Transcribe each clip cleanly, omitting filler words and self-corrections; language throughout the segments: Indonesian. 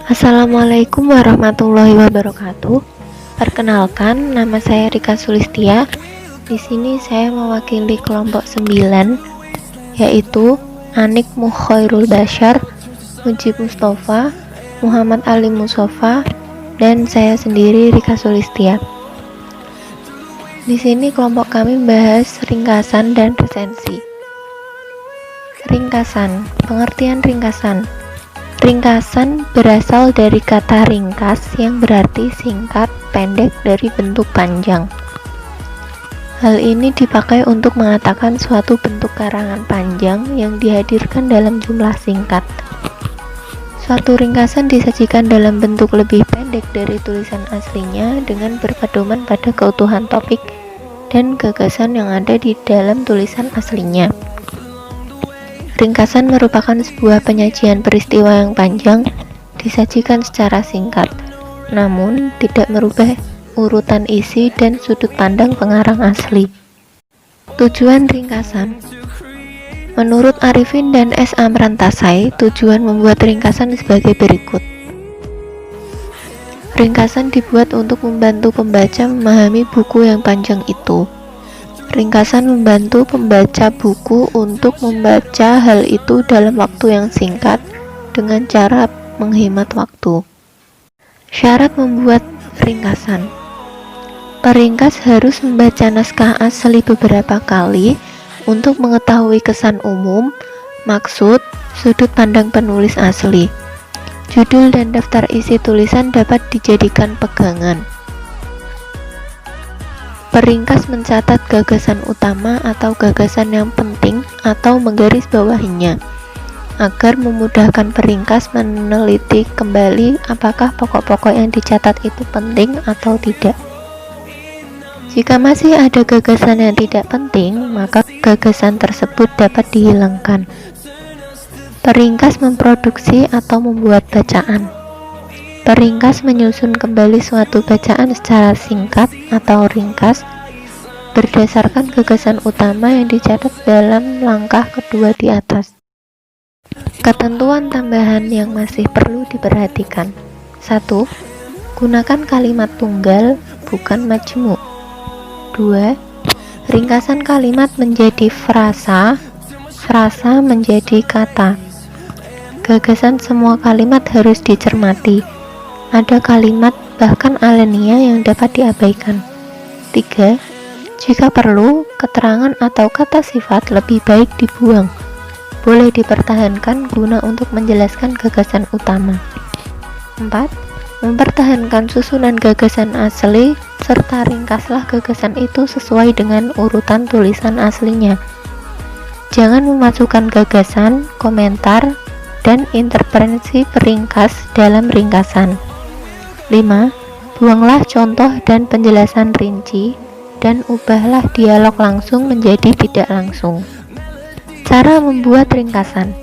Assalamualaikum warahmatullahi wabarakatuh. Perkenalkan, nama saya Rika Sulistia. Di sini saya mewakili kelompok 9, yaitu Anik Mukhairul Bashar, Mujib Mustafa, Muhammad Ali Mustafa, dan saya sendiri Rika Sulistia. Di sini kelompok kami membahas ringkasan dan resensi. Ringkasan, pengertian ringkasan. Ringkasan berasal dari kata ringkas yang berarti singkat, pendek dari bentuk panjang. Hal ini dipakai untuk mengatakan suatu bentuk karangan panjang yang dihadirkan dalam jumlah singkat. Suatu ringkasan disajikan dalam bentuk lebih pendek dari tulisan aslinya dengan berpedoman pada keutuhan topik dan gagasan yang ada di dalam tulisan aslinya. Ringkasan merupakan sebuah penyajian peristiwa yang panjang disajikan secara singkat, namun tidak merubah urutan isi dan sudut pandang pengarang asli. Tujuan ringkasan. Menurut Arifin dan S. Amrantasai, tujuan membuat ringkasan sebagai berikut. Ringkasan dibuat untuk membantu pembaca memahami buku yang panjang itu. Ringkasan membantu pembaca buku untuk membaca hal itu dalam waktu yang singkat dengan cara menghemat waktu. Syarat membuat ringkasan. Peringkas harus membaca naskah asli beberapa kali untuk mengetahui kesan umum, maksud, sudut pandang penulis asli. Judul dan daftar isi tulisan dapat dijadikan pegangan. Peringkas mencatat gagasan utama atau gagasan yang penting atau menggarisbawahinya, agar memudahkan peringkas meneliti kembali apakah pokok-pokok yang dicatat itu penting atau tidak. Jika masih ada gagasan yang tidak penting, maka gagasan tersebut dapat dihilangkan. Peringkas memproduksi atau membuat bacaan. Peringkas menyusun kembali suatu bacaan secara singkat atau ringkas berdasarkan gagasan utama yang dicatat dalam langkah kedua di atas. Ketentuan tambahan yang masih perlu diperhatikan. 1. Gunakan kalimat tunggal, bukan majmu'. 2. Ringkasan kalimat menjadi frasa, frasa menjadi kata. Gagasan semua kalimat harus dicermati. Ada kalimat bahkan alenia yang dapat diabaikan. 3. Jika perlu, keterangan atau kata sifat lebih baik dibuang. Boleh dipertahankan guna untuk menjelaskan gagasan utama. 4. Mempertahankan susunan gagasan asli serta ringkaslah gagasan itu sesuai dengan urutan tulisan aslinya. Jangan memasukkan gagasan, komentar, dan interpretasi peringkas dalam ringkasan. 5. Buanglah contoh dan penjelasan rinci dan ubahlah dialog langsung menjadi tidak langsung. Cara membuat ringkasan.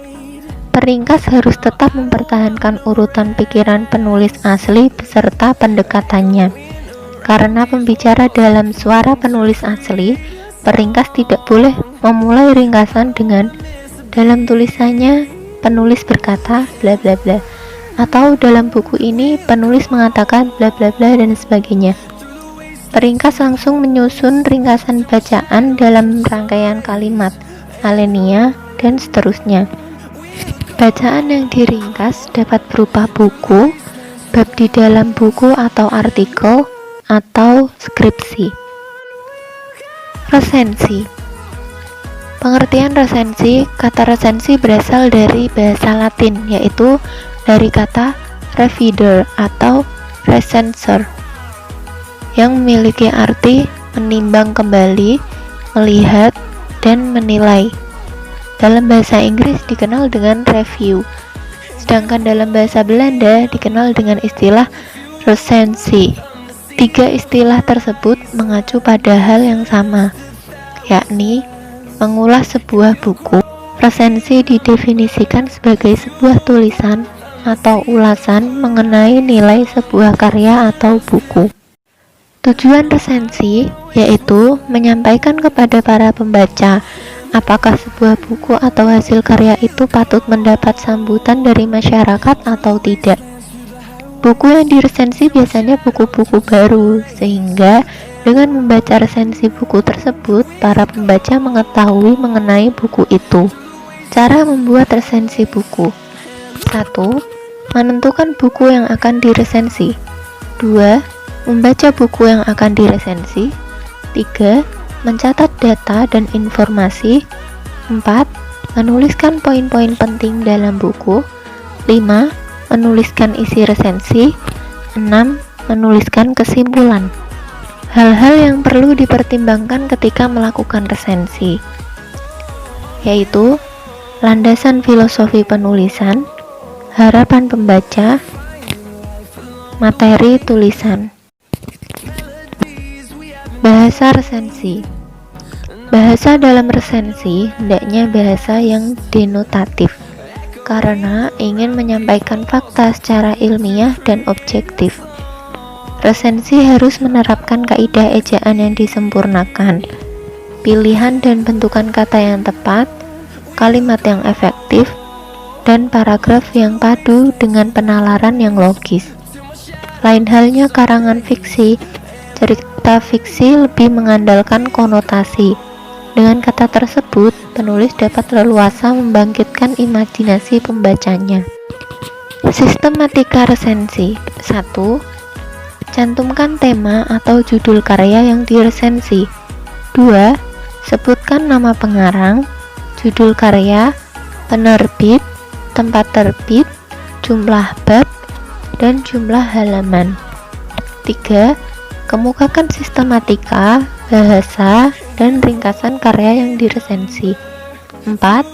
Peringkas harus tetap mempertahankan urutan pikiran penulis asli beserta pendekatannya. Karena pembicara dalam suara penulis asli, peringkas tidak boleh memulai ringkasan dengan dalam tulisannya penulis berkata bla bla bla, atau dalam buku ini penulis mengatakan bla bla bla dan sebagainya. Peringkas langsung menyusun ringkasan bacaan dalam rangkaian kalimat, alenia, dan seterusnya. Bacaan yang diringkas dapat berupa buku, bab di dalam buku atau artikel, atau skripsi. Resensi. Pengertian resensi. Kata resensi berasal dari bahasa Latin, yaitu dari kata revider atau recensor yang memiliki arti menimbang kembali, melihat, dan menilai. Dalam bahasa Inggris dikenal dengan review, sedangkan dalam bahasa Belanda dikenal dengan istilah resensie. Tiga istilah tersebut mengacu pada hal yang sama, yakni mengulas sebuah buku. Resensi didefinisikan sebagai sebuah tulisan atau ulasan mengenai nilai sebuah karya atau buku. Tujuan resensi yaitu menyampaikan kepada para pembaca apakah sebuah buku atau hasil karya itu patut mendapat sambutan dari masyarakat atau tidak. Buku yang diresensi biasanya buku-buku baru, sehingga dengan membaca resensi buku tersebut, para pembaca mengetahui mengenai buku itu. Cara membuat resensi buku: 1. Menentukan buku yang akan diresensi. 2. Membaca buku yang akan diresensi. 3. Mencatat data dan informasi. 4. Menuliskan poin-poin penting dalam buku. 5. Menuliskan isi resensi. 6. Menuliskan kesimpulan. Hal-hal yang perlu dipertimbangkan ketika melakukan resensi yaitu landasan filosofi penulisan, harapan pembaca, materi tulisan. Bahasa resensi. Bahasa dalam resensi hendaknya bahasa yang denotatif, karena ingin menyampaikan fakta secara ilmiah dan objektif. Resensi harus menerapkan kaidah ejaan yang disempurnakan, pilihan dan bentukan kata yang tepat, kalimat yang efektif, dan paragraf yang padu dengan penalaran yang logis. Lain halnya karangan fiksi. Cerita fiksi lebih mengandalkan konotasi. Dengan kata tersebut, penulis dapat leluasa membangkitkan imajinasi pembacanya. Sistematika resensi. 1. Cantumkan tema atau judul karya yang diresensi. 2. Sebutkan nama pengarang, judul karya, penerbit, tempat terbit, jumlah bab, dan jumlah halaman. 3. Kemukakan sistematika, bahasa, dan ringkasan karya yang diresensi. 4.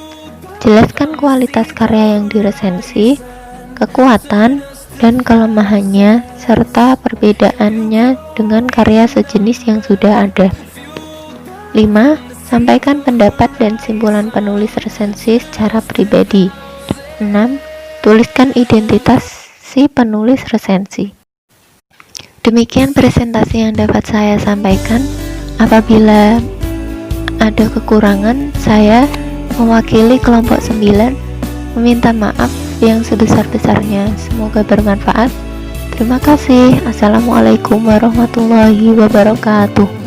Jelaskan kualitas karya yang diresensi, kekuatan dan kelemahannya, serta perbedaannya dengan karya sejenis yang sudah ada. 5. Sampaikan pendapat dan simpulan penulis resensi secara pribadi. 6. Tuliskan identitas si penulis resensi. Demikian presentasi yang dapat saya sampaikan. Apabila ada kekurangan, saya mewakili kelompok 9 meminta maaf yang sebesar-besarnya. Semoga bermanfaat. Terima kasih. Assalamualaikum warahmatullahi wabarakatuh.